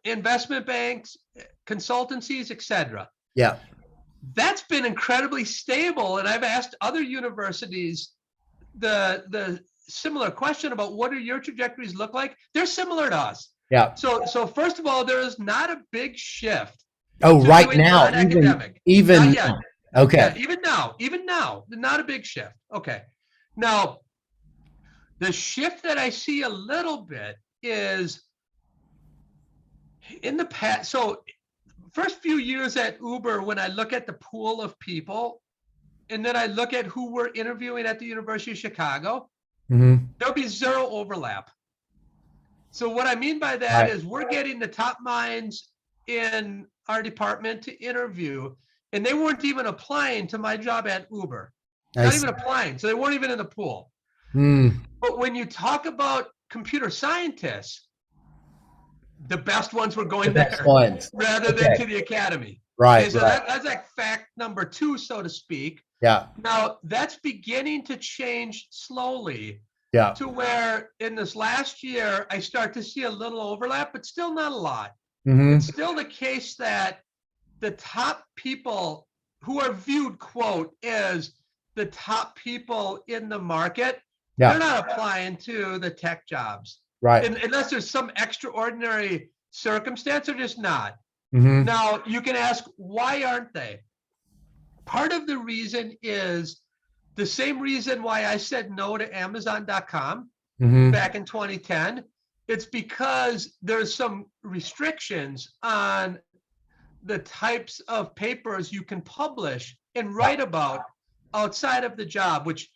investment banks, consultancies, etc. Yeah. That's been incredibly stable. And I've asked other universities the similar question about what do your trajectories look like? They're similar to us. Yeah. So first of all, there is not a big shift. Oh, to right doing now, non-academic. even Not yet. okay. Yeah, even now, not a big shift. Okay. Now, the shift that I see a little bit is in the past. So first few years at Uber, when I look at the pool of people, and then I look at who we're interviewing at the University of Chicago, Mm-hmm. there'll be zero overlap. So what I mean by that Right. is we're getting the top minds in our department to interview, and they weren't even applying to my job at Uber. Not even applying. So they weren't even in the pool. Mm. But when you talk about computer scientists, the best ones were going there rather than to the academy. Right. Okay, so right. that's like fact number 2, so to speak. Yeah. Now that's beginning to change slowly Yeah. to where in this last year, I start to see a little overlap, but still not a lot. Mm-hmm. It's still the case that the top people who are viewed, quote, as the top people in the market, Yeah. they're not applying to the tech jobs. Right. Unless there's some extraordinary circumstance, they're just not. Mm-hmm. Now, you can ask, why aren't they? Part of the reason is the same reason why I said no to Amazon.com Mm-hmm. back in 2010. It's because there's some restrictions on the types of papers you can publish and write about outside of the job, which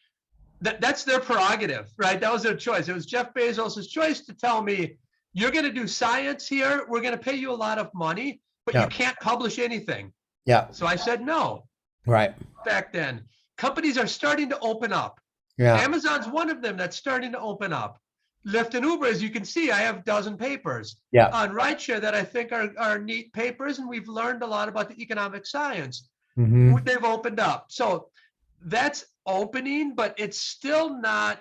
that's their prerogative, right? That was their choice. It was Jeff Bezos' choice to tell me, you're going to do science here. We're going to pay you a lot of money, but you can't publish anything. Yeah. So I said no. Right. Back then, companies are starting to open up. Yeah. Amazon's one of them that's starting to open up. Lyft and Uber, as you can see, I have a dozen papers on rideshare that I think are neat papers, and we've learned a lot about the economic science. Mm-hmm. They've opened up. So that's opening, but it's still not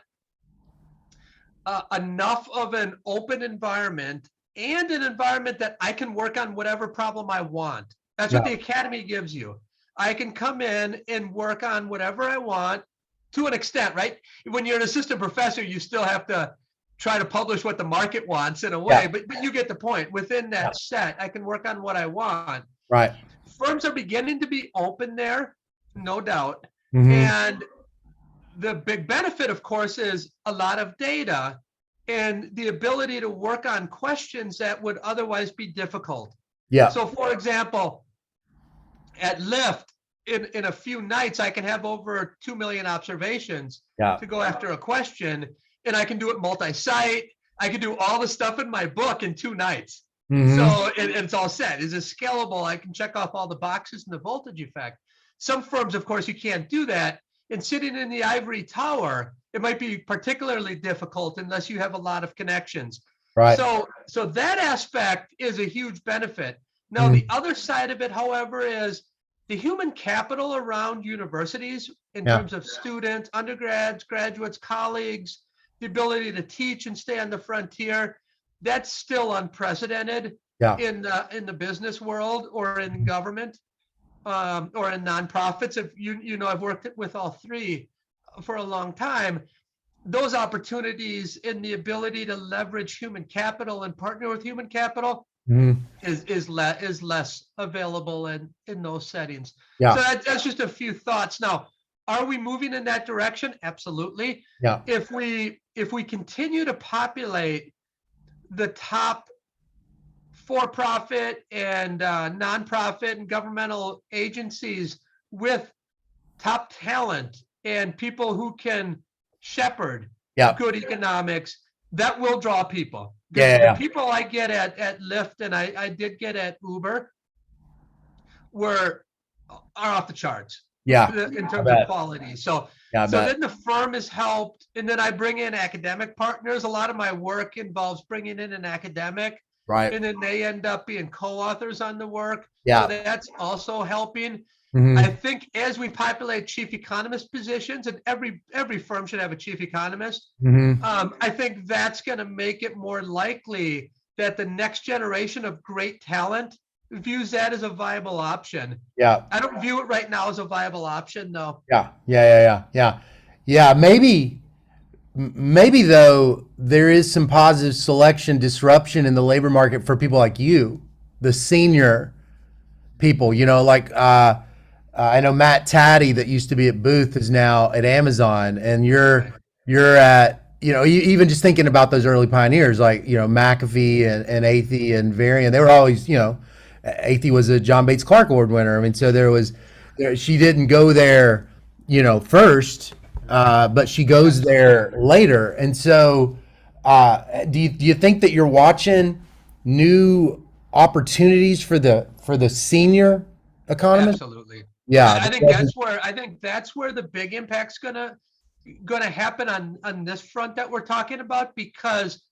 enough of an open environment and an environment that I can work on whatever problem I want. That's what the academy gives you. I can come in and work on whatever I want to an extent, right? When you're an assistant professor, you still have to try to publish what the market wants in a way, but you get the point. Within that set, I can work on what I want. Right. Firms are beginning to be open there, no doubt. Mm-hmm. And the big benefit, of course, is a lot of data and the ability to work on questions that would otherwise be difficult. Yeah. So, for example, at Lyft, in a few nights, I can have over 2 million observations to go after a question, and I can do it multi-site. I can do all the stuff in my book in 2 nights. Mm-hmm. So it's all set. Is it scalable? I can check off all the boxes in the voltage effect. Some firms, of course, you can't do that. And sitting in the ivory tower, it might be particularly difficult unless you have a lot of connections. Right. So that aspect is a huge benefit. Now, the other side of it, however, is the human capital around universities in terms of students, undergrads, graduates, colleagues, the ability to teach and stay on the frontier, that's still unprecedented in the business world or in government or in nonprofits. If you know, I've worked with all three for a long time. Those opportunities in the ability to leverage human capital and partner with human capital is less available in those settings. So that's just a few thoughts. Now, Are we moving in that direction? Absolutely. Yeah. If we continue to populate the top for-profit and nonprofit and governmental agencies with top talent and people who can shepherd Yeah. good economics, that will draw people. Yeah. The Yeah. people I get at Lyft and I did get at Uber are off the charts Yeah. in I terms of bet. quality. So Yeah, I bet. then the firm has helped, and then I bring in academic partners. A lot of my work involves bringing in an academic, Right. and then they end up being co-authors on the work. Yeah. So that's also helping. Mhm. I think as we populate chief economist positions, and every firm should have a chief economist, Mhm. I think that's going to make it more likely that the next generation of great talent views that as a viable option. Yeah. I don't view it right now as a viable option, though. Yeah. Yeah. Yeah. Yeah. Yeah. Yeah. Maybe though there is some positive selection disruption in the labor market for people like you, the senior people. Like I know Matt Taddy that used to be at Booth is now at Amazon, and Right. you're at even just thinking about those early pioneers like McAfee and Athey and Varian. They were always Athey was a John Bates Clark Award winner. I mean, so she didn't go there first, but she goes Absolutely. there later. And so do you think that you're watching new opportunities for the senior economist? Absolutely. Yeah. I think that's where the big impact's gonna happen on this front that we're talking about, because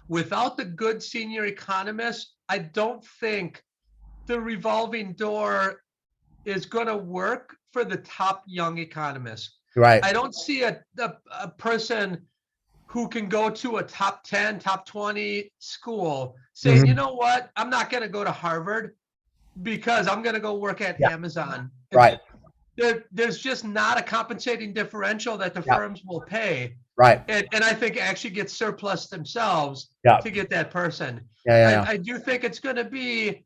without the good senior economists, I don't think the revolving door is going to work for the top young economists. Right. I don't see a person who can go to a top 10, top 20 school saying, you Hmm. know what, I'm not going to go to Harvard because I'm going to go work at Yeah. Amazon. Right. There's just not a compensating differential that the Yeah. firms will pay. Right. And I think actually get surplus themselves Yeah. to get that person. Yeah. Yeah. Yeah. I do think it's going to be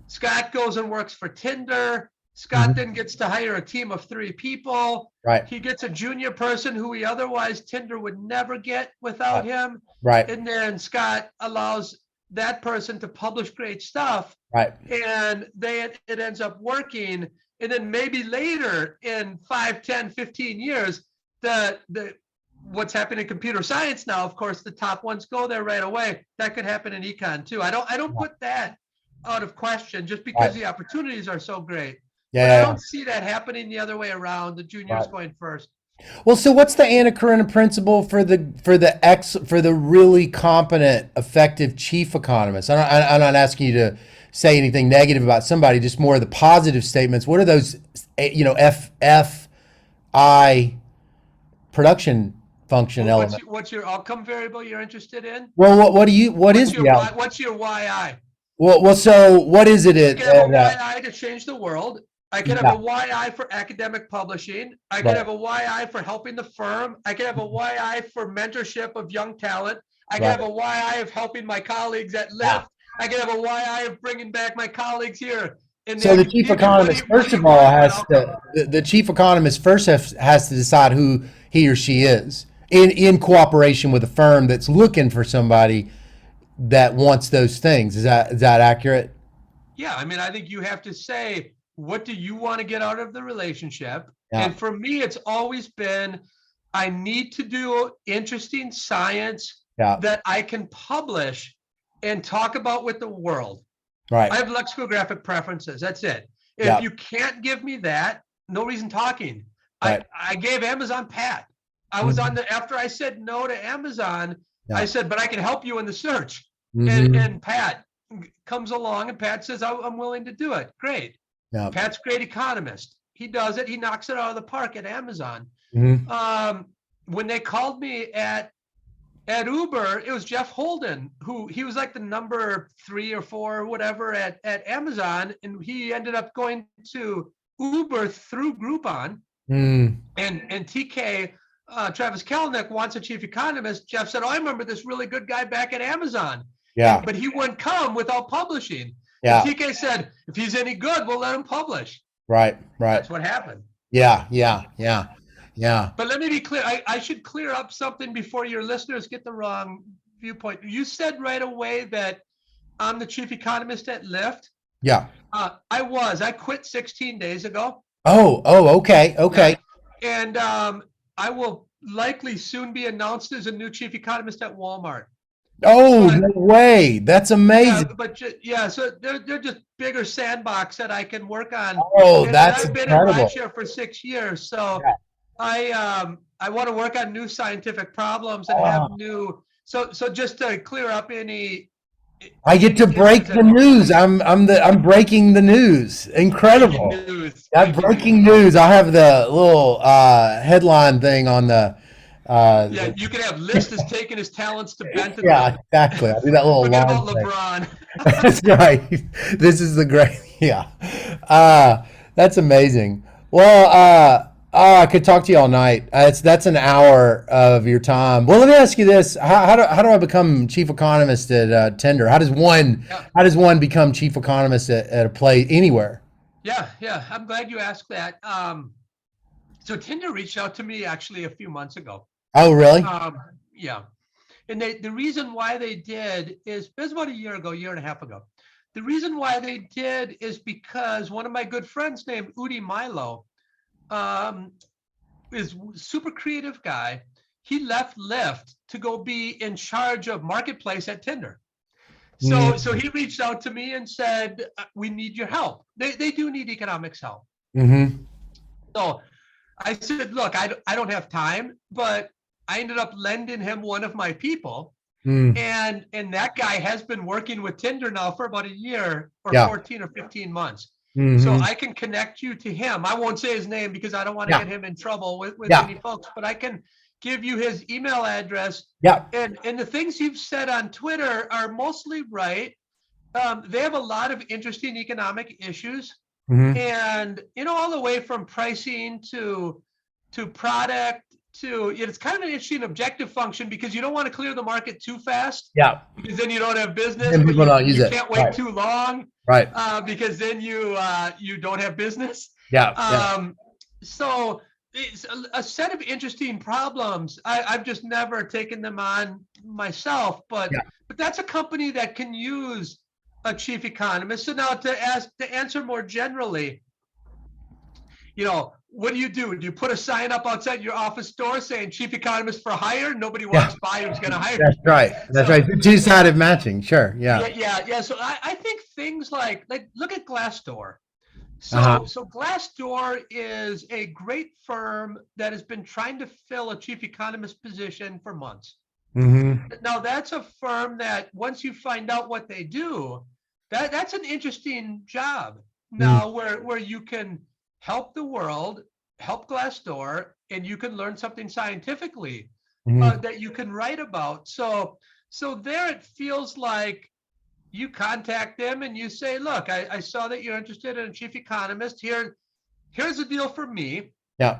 Scott goes and works for Tinder. Scott Mhm. then gets to hire a team of 3 people. Right. He gets a junior person who he otherwise Tinder would never get without Right. him. Right. And then Scott allows that person to publish great stuff, Right. and it ends up working. And then maybe later in 5, 10, 15 years, the what's happening in computer science now, of course, the top ones go there right away. That could happen in econ too. I don't put that out of question just because Right. the opportunities are so great. Yeah. But Yeah. I Yeah. don't see that happening the other way around. The juniors Right. going first. Well, so what's the Anna Karenina principle for the really competent, effective chief economist? I'm not asking you to say anything negative about somebody, just more of the positive statements. What are those, FI production function element? What's your outcome variable you're interested in? Well, what is the out? What's your YI? So what is it? I could have a YI to change the world. I could have Yeah. a YI for academic publishing. I could Right. have a YI for helping the firm. I could have a YI for mentorship of young talent. I could Right. have a YI of helping my colleagues at Yeah. Lyft. I could have a YI of bringing back my colleagues here. And So the then, chief Ethan, economist, first of all, the chief economist first has to decide who he or she is in cooperation with a firm that's looking for somebody that wants those things. Is that accurate? Yeah, I mean, I think you have to say, what do you want to get out of the relationship? Yeah. And for me, it's always been, I need to do interesting science Yeah. that I can publish and talk about with the world. Right. I have lexicographic preferences. That's it. Yeah. If you can't give me that, no reason talking. Right. I gave Amazon Pat. I was on after I said no to Amazon, Yeah. I said, but I can help you in the search. Mhm. And Pat comes along and Pat says, I'm willing to do it. Great. Yeah. Pat's great economist. He does it. He knocks it out of the park at Amazon. Mhm. When they called me at Uber, it was Jeff Holden, who he was like the number 3 or 4 or whatever at Amazon. And he ended up going to Uber through Groupon. Mm. And TK, Travis Kalanick, wants a chief economist. Jeff said, oh, I remember this really good guy back at Amazon. Yeah. But he wouldn't come without publishing. Yeah. And TK said, if he's any good, we'll let him publish. Right. Right. That's what happened. Yeah, yeah, yeah, yeah. But let me be clear. I should clear up something before your listeners get the wrong viewpoint. You said right away that I'm the chief economist at Lyft. Yeah. I quit 16 days ago. Oh, okay, Yeah. okay. And I will likely soon be announced as a new chief economist at Walmart. Oh, But no way. That's yeah, amazing. yeah, so they're just bigger sandbox that I can work on. Oh, And that's I've been in incredible. rideshare for 6 years. So Yeah. I want to work on new scientific problems and have Oh, new so just to clear up I get any to issues break that the news. I'm breaking the news. breaking Incredible. news, That breaking breaking news. news. I have the little headline thing on Yeah, the you can have List has taken his talents to yeah, Bentonville. exactly. I do that little Forget line about thing. LeBron. That's right. This is the great, yeah. That's amazing. Well, I could talk to you all night. That's an hour of your time. Well, let me ask you this: how do I become chief economist at Tinder? Yeah, how does one become chief economist at a play anywhere? yeah. I'm glad you asked that. So Tinder reached out to me actually a few months ago. Oh, really? Um, yeah, and the reason why they did is it was about a year ago, year and a half ago. The reason why they did is because one of my good friends named Udi Milo um, is super creative guy. He left Lyft to go be in charge of marketplace at Tinder. So Mm-hmm. he reached out to me and said, "We need your help. They do need economics help." Mm-hmm. So I said, "Look, I don't have time," but I ended up lending him one of my people, Mm. and that guy has been working with Tinder now for about a year or Yeah. 14 or 15 months. So Mm-hmm. I can connect you to him. I won't say his name because I don't want to Yeah. get him in trouble with Yeah. any folks, but I can give you his email address. Yeah. And the things you've said on Twitter are mostly right. They have a lot of interesting economic issues, Mm-hmm. and all the way from pricing to product to it's kind of an interesting objective function because you don't want to clear the market too fast Yeah. because then you don't have business, And but people you don't use you it. can't wait Right. too long Right. because then you don't have business. Yeah. Yeah. Um, so it's a set of interesting problems. I've just never taken them on myself, but Yeah. that's a company that can use a chief economist. So now to answer more generally, what do? Do you put a sign up outside your office door saying chief economist for hire? Nobody Yeah. walks by who's going to hire That's you. right. That's So right. Two-sided matching. Sure. Yeah. yeah. So I think things like look at Glassdoor. Uh-huh. So Glassdoor is a great firm that has been trying to fill a chief economist position for months. Mm-hmm. Now that's a firm that once you find out what they do, that's an interesting job. Mm-hmm. Now where you can help the world, help Glassdoor, and you can learn something scientifically Mm-hmm. that you can write about. So there it feels like you contact them and you say, look, I saw that you're interested in a chief economist. Here's the deal for me. Yeah.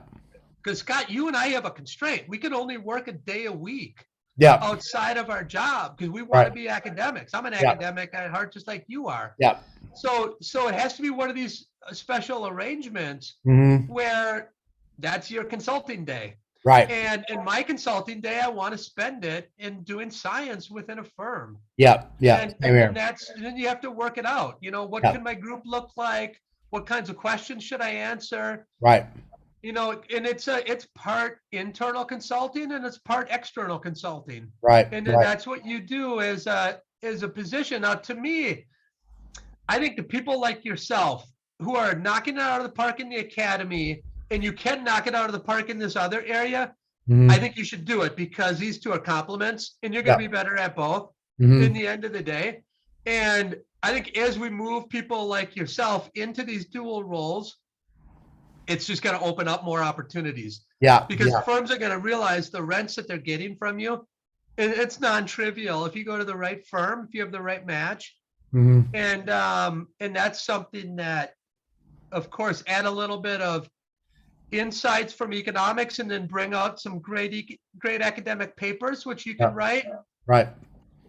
Because Scott, you and I have a constraint. We can only work a day a week Yeah. outside of our job because we want to Right. be academics. I'm an Yeah. academic at heart, just like you are. Yeah. So it has to be one of these special arrangements Mm-hmm. where that's your consulting day. Right. And in my consulting day, I want to spend it in doing science within a firm. Yeah. Yeah. And Same and here. then you have to work it out. What Yeah. can my group look like? What kinds of questions should I answer? Right. And it's part internal consulting and it's part external consulting. Right. And then Right. that's what you do as a position. Now, to me, I think the people like yourself who are knocking it out of the park in the academy, and you can knock it out of the park in this other area, I Mm-hmm. think you should do it because these two are complements and you're going Yeah. to be better at both in Mm-hmm. the end of the day. And I think as we move people like yourself into these dual roles, it's just going to open up more opportunities Yeah. because Yeah. firms are going to realize the rents that they're getting from you. And it's non-trivial if you go to the right firm, if you have the right match, Mm-hmm. and that's something that, of course, add a little bit of insights from economics, and then bring out some great academic papers which you can Yeah. write. Right.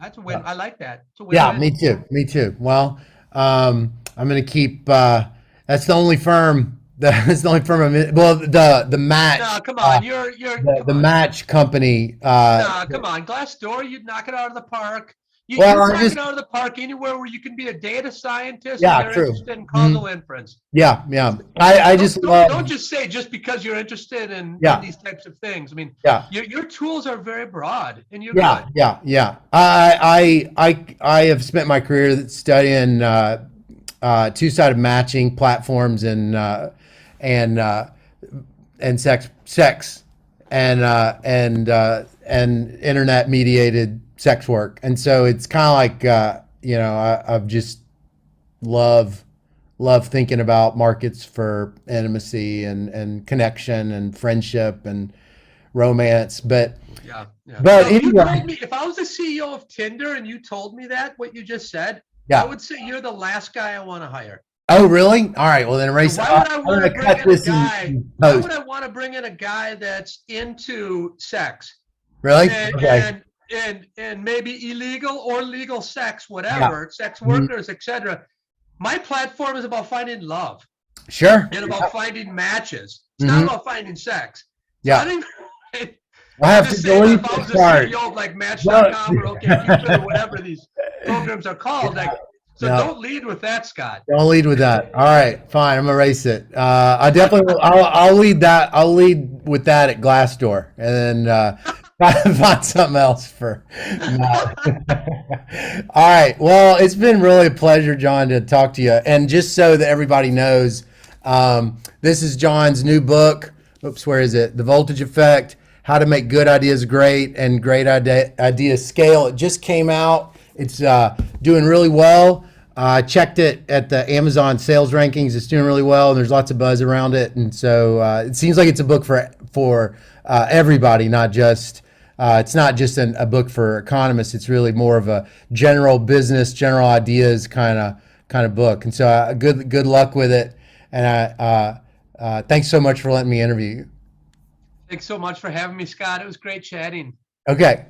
That's a win. Yeah. I like that. It's a Yeah. win-win. Me too. Me too. Well, I'm gonna keep. That's the only firm That's the only firm I'm in. Well, the No, match, come on. You're come the on. match company. No, come on. Glassdoor, you'd knock it out of the park. Well, You'd I knock just it out of the park anywhere where you can be a data scientist and yeah, they're true. interested in Mhm. causal inference. Yeah, yeah. I just Don't love. just say just because you're interested in Yeah, these types of things. I mean, yeah. your tools are very broad and you're Yeah, good. yeah, yeah. I have spent my career studying two-sided matching platforms and uh, and sex and internet mediated sex work, and so it's kind of like I've just love love thinking about markets for intimacy and connection and friendship and romance, Yeah, yeah. but No, if you told anyway, me, if I was the CEO of Tinder and you told me that, what you just said, I yeah. would say you're the last guy I want to hire. Oh, really? All right. Well, then You know, erase. why would I I'm want to gonna bring cut in a this guy? in Why post. would I want to bring in a guy that's into sex Really? and Okay. maybe illegal or legal sex, Yeah. whatever, sex Mhm. workers, etc. My platform is about finding love Sure. and about Yeah. finding matches. It's not Hmm. about finding sex. So I Yeah. think I I'm have to just saying that delete if I this was the part. CEO of like No. Match.com or OkCupid or whatever these programs are called, Yeah. like, so No. don't lead with that, Scott. Don't lead with that. All right. Fine. I'm gonna erase it. I definitely will. I'll lead that. I'll lead with that at Glassdoor, and then find something else for Matt. All right. Well, it's been really a pleasure, John, to talk to you. And just so that everybody knows, this is John's new book. Oops, where is it? The Voltage Effect: How to Make Good Ideas Great and Great Ideas Scale. It just came out. It's doing really well. I checked it at the Amazon sales rankings. It's doing really well, and there's lots of buzz around it. And so it seems like it's a book for everybody, not just. It's not just a book for economists. It's really more of a general business, general ideas kind of book. And so good luck with it. And thanks so much for letting me interview you. Thanks so much for having me, Scott. It was great chatting. Okay.